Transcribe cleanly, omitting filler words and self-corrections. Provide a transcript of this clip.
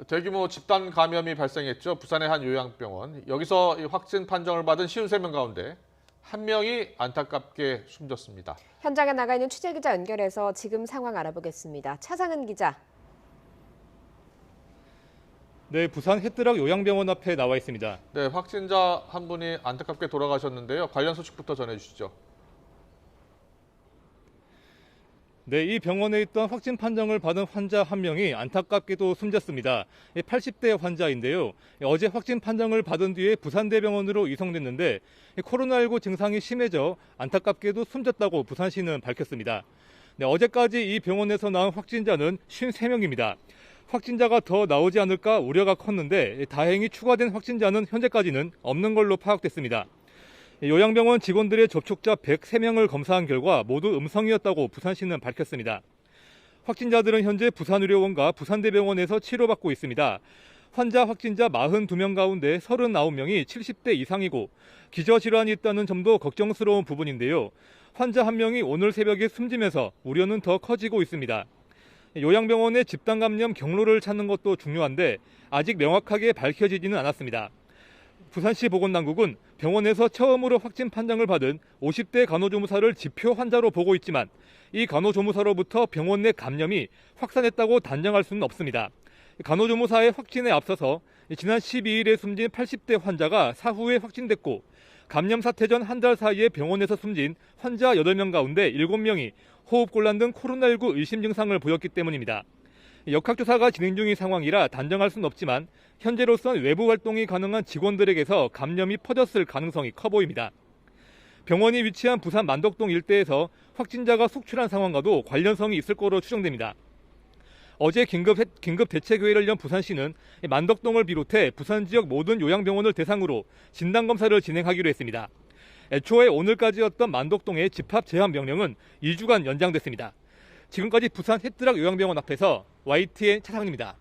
대규모 집단 감염이 발생했죠. 부산의 한 요양병원. 여기서 이 확진 판정을 받은 53명 가운데 한 명이 안타깝게 숨졌습니다. 현장에 나가 있는 취재기자 연결해서 지금 상황 알아보겠습니다. 차상은 기자. 네, 부산 햇드락 요양병원 앞에 나와 있습니다. 네, 확진자 한 분이 안타깝게 돌아가셨는데요. 관련 소식부터 전해주시죠. 네, 이 병원에 있던 확진 판정을 받은 환자 한 명이 안타깝게도 숨졌습니다. 80대 환자인데요. 어제 확진 판정을 받은 뒤에 부산대병원으로 이송됐는데 코로나19 증상이 심해져 안타깝게도 숨졌다고 부산시는 밝혔습니다. 네, 어제까지 이 병원에서 나온 확진자는 53명입니다. 확진자가 더 나오지 않을까 우려가 컸는데 다행히 추가된 확진자는 현재까지는 없는 걸로 파악됐습니다. 요양병원 직원들의 접촉자 103명을 검사한 결과 모두 음성이었다고 부산시는 밝혔습니다. 확진자들은 현재 부산의료원과 부산대병원에서 치료받고 있습니다. 환자 확진자 42명 가운데 39명이 70대 이상이고 기저질환이 있다는 점도 걱정스러운 부분인데요. 환자 한 명이 오늘 새벽에 숨지면서 우려는 더 커지고 있습니다. 요양병원의 집단 감염 경로를 찾는 것도 중요한데 아직 명확하게 밝혀지지는 않았습니다. 부산시 보건당국은 병원에서 처음으로 확진 판정을 받은 50대 간호조무사를 지표 환자로 보고 있지만 이 간호조무사로부터 병원 내 감염이 확산했다고 단정할 수는 없습니다. 간호조무사의 확진에 앞서서 지난 12일에 숨진 80대 환자가 사후에 확진됐고 감염 사태 전 한 달 사이에 병원에서 숨진 환자 8명 가운데 7명이 호흡곤란 등 코로나19 의심 증상을 보였기 때문입니다. 역학조사가 진행 중인 상황이라 단정할 수는 없지만 현재로선 외부 활동이 가능한 직원들에게서 감염이 퍼졌을 가능성이 커 보입니다. 병원이 위치한 부산 만덕동 일대에서 확진자가 속출한 상황과도 관련성이 있을 거로 추정됩니다. 어제 긴급 대책회의를 연 부산시는 만덕동을 비롯해 부산 지역 모든 요양병원을 대상으로 진단검사를 진행하기로 했습니다. 애초에 오늘까지였던 만덕동의 집합 제한 명령은 2주간 연장됐습니다. 지금까지 부산 햇드락 요양병원 앞에서 YTN 차상입니다.